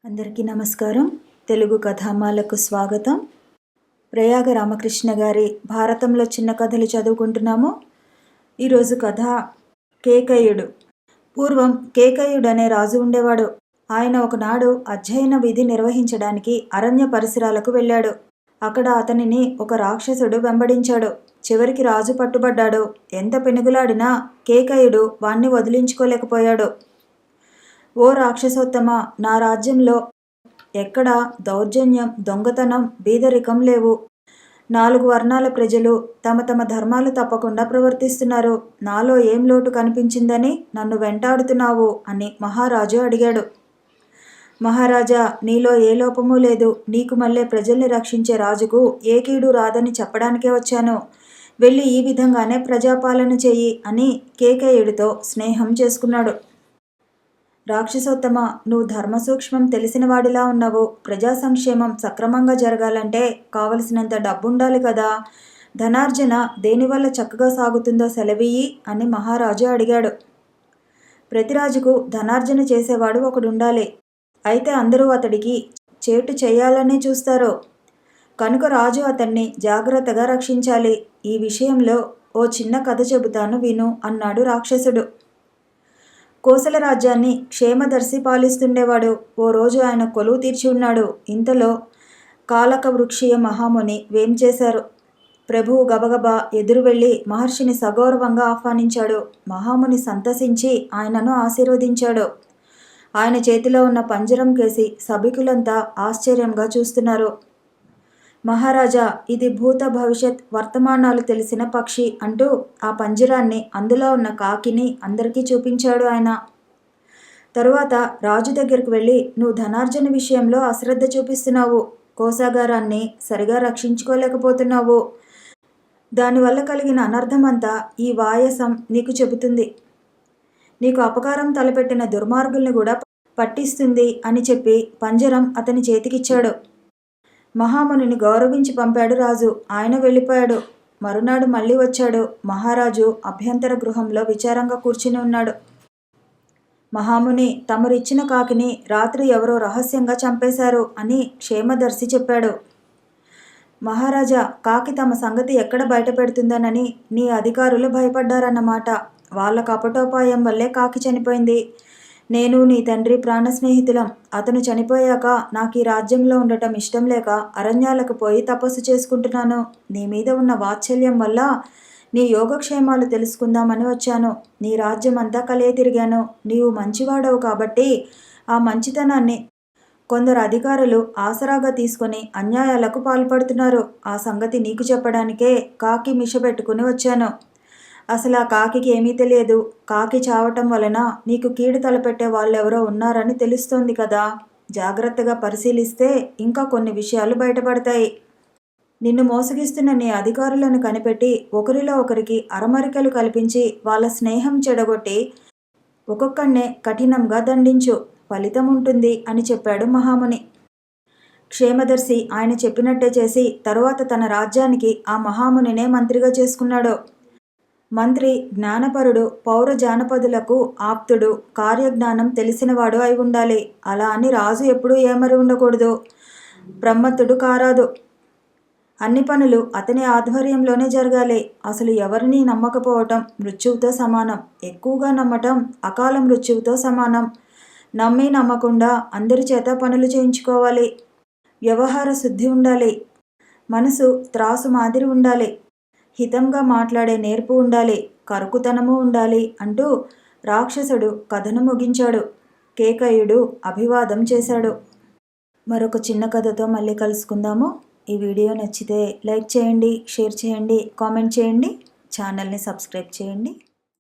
అందరికీ నమస్కారం. తెలుగు కథామాలకు స్వాగతం. ప్రయాగ రామకృష్ణ గారి భారతంలో చిన్న కథలు చదువుకుంటున్నాము. ఈరోజు కథ కేకయుడు. పూర్వం కేకయుడు అనే రాజు ఉండేవాడు. ఆయన ఒకనాడు అధ్యయన విధి నిర్వహించడానికి అరణ్య పరిసరాలకు వెళ్ళాడు. అక్కడ అతనిని ఒక రాక్షసుడు వెంబడించాడు. చివరికి రాజు పట్టుబడ్డాడు. ఎంత పెనుగులాడినా కేకయుడు వాణ్ణి వదిలించుకోలేకపోయాడు. ఓ రాక్షసోత్తమ, నా రాజ్యంలో ఎక్కడా దౌర్జన్యం, దొంగతనం, బీదరికం లేవు. 4 వర్ణాల ప్రజలు తమ తమ ధర్మాలు తప్పకుండా ప్రవర్తిస్తున్నారు. నాలో ఏం లోటు కనిపించిందని నన్ను వెంటాడుతున్నావు అని మహారాజు అడిగాడు. మహారాజా, నీలో ఏ లోపమూ లేదు. నీకు మళ్ళీ ప్రజల్ని రక్షించే రాజుకు ఏ కీడు రాదని చెప్పడానికే వచ్చాను. వెళ్ళి ఈ విధంగానే ప్రజాపాలన చెయ్యి అని కేకయుడితో స్నేహం చేసుకున్నాడు. రాక్షసోత్తమ, నువ్వు ధర్మ సూక్ష్మం తెలిసినవాడిలా ఉన్నావు. ప్రజా సంక్షేమం సక్రమంగా జరగాలంటే కావలసినంత డబ్బుండాలి కదా. ధనార్జన దేనివల్ల చక్కగా సాగుతుందో సెలవియ్యి అని మహారాజు అడిగాడు. ప్రతి రాజుకు ధనార్జన చేసేవాడు ఒకడుండాలి. అయితే అందరూ అతడికి చేటు చేయాలనే చూస్తారు. కనుక రాజు అతన్ని జాగ్రత్తగా రక్షించాలి. ఈ విషయంలో ఓ చిన్న కథ చెబుతాను విను అన్నాడు రాక్షసుడు. కోసల రాజ్యాన్ని క్షేమదర్శి పాలిస్తుండేవాడు. ఓ రోజు ఆయన కొలువు తీర్చి ఉన్నాడు. ఇంతలో కాలక వృక్షీయ మహాముని వేం చేశారు. ప్రభువు గబగబా ఎదురు వెళ్ళి మహర్షిని సగౌరవంగా ఆహ్వానించాడు. మహాముని సంతసించి ఆయనను ఆశీర్వదించాడు. ఆయన చేతిలో ఉన్న పంజరం కేసి సభికులంతా ఆశ్చర్యంగా చూస్తున్నారు. మహారాజా, ఇది భూత భవిష్యత్ వర్తమానాలు తెలిసిన పక్షి అంటూ ఆ పంజరాన్ని, అందులో ఉన్న కాకిని అందరికీ చూపించాడు ఆయన. తరువాత రాజు దగ్గరికి వెళ్ళి, నువ్వు ధనార్జన విషయంలో అశ్రద్ధ చూపిస్తున్నావు. కోశాగారాన్ని సరిగా రక్షించుకోలేకపోతున్నావు. దానివల్ల కలిగిన అనర్థమంతా ఈ వాయసం నీకు చెబుతుంది. నీకు అపకారం తలపెట్టిన దుర్మార్గుల్ని కూడా పట్టిస్తుంది అని చెప్పి పంజరం అతని చేతికిచ్చాడు. మహామునిని గౌరవించి పంపాడు రాజు. ఆయన వెళ్ళిపోయాడు. మరునాడు మళ్ళీ వచ్చాడు. మహారాజు అభ్యంతర గృహంలో విచారంగా కూర్చుని ఉన్నాడు. మహాముని, తమరిచ్చిన కాకిని రాత్రి ఎవరో రహస్యంగా చంపేశారు అని క్షేమదర్శి చెప్పాడు. మహారాజా, కాకి తమ సంగతి ఎక్కడ బయట పెడుతుందనని నీ అధికారులు భయపడ్డారన్నమాట. వాళ్ళ కపటోపాయం వల్లే కాకి చనిపోయింది. నేను నీ తండ్రి ప్రాణ స్నేహితులం. అతను చనిపోయాక నాకు ఈ రాజ్యంలో ఉండటం ఇష్టం లేక అరణ్యాలకు పోయి తపస్సు చేసుకుంటున్నాను. నీ మీద ఉన్న వాత్సల్యం వల్ల నీ యోగక్షేమాలు తెలుసుకుందామని వచ్చాను. నీ రాజ్యం అంతా కలియ తిరిగాను. నీవు మంచివాడవు కాబట్టి ఆ మంచితనాన్ని కొందరు అధికారులు ఆసరాగా తీసుకొని అన్యాయాలకు పాల్పడుతున్నారు. ఆ సంగతి నీకు చెప్పడానికే కాకి మిష పెట్టుకుని వచ్చాను. అసలు ఆ కాకికి ఏమీ తెలియదు. కాకి చావటం వలన నీకు కీడు తలపెట్టే వాళ్ళెవరో ఉన్నారని తెలుస్తోంది కదా. జాగ్రత్తగా పరిశీలిస్తే ఇంకా కొన్ని విషయాలు బయటపడతాయి. నిన్ను మోసగిస్తున్న నీ అధికారులను కనిపెట్టి ఒకరిలో ఒకరికి అరమరికలు కల్పించి వాళ్ళ స్నేహం చెడగొట్టి ఒక్కొక్కడినే కఠినంగా దండించు. ఫలితం ఉంటుంది అని చెప్పాడు మహాముని. క్షేమదర్శి ఆయన చెప్పినట్టే చేసి తరువాత తన రాజ్యానికి ఆ మహామునినే మంత్రిగా చేసుకున్నాడు. మంత్రి జ్ఞానపరుడు, పౌర జానపదులకు ఆప్తుడు, కార్యజ్ఞానం తెలిసినవాడు అయి ఉండాలి. అలా అని రాజు ఎప్పుడూ ఏమరి ఉండకూడదు. ప్రమత్తుడు కారాదు. అన్ని పనులు అతని ఆధ్వర్యంలోనే జరగాలి. అసలు ఎవరిని నమ్మకపోవటం మృత్యువుతో సమానం. ఎక్కువగా నమ్మటం అకాల మృత్యువుతో సమానం. నమ్మి నమ్మకుండా అందరి చేత పనులు చేయించుకోవాలి. వ్యవహార శుద్ధి ఉండాలి. మనసు త్రాసు మాదిరి ఉండాలి. హితంగా మాట్లాడే నేర్పు ఉండాలి. కరుకుతనము ఉండాలి అంటూ రాక్షసుడు కథను ముగించాడు. కేకయుడు అభివాదం చేశాడు. మరొక చిన్న కథతో మళ్ళీ కలుసుకుందాము. ఈ వీడియో నచ్చితే లైక్ చేయండి, షేర్ చేయండి, కామెంట్ చేయండి, ఛానల్ని సబ్స్క్రైబ్ చేయండి.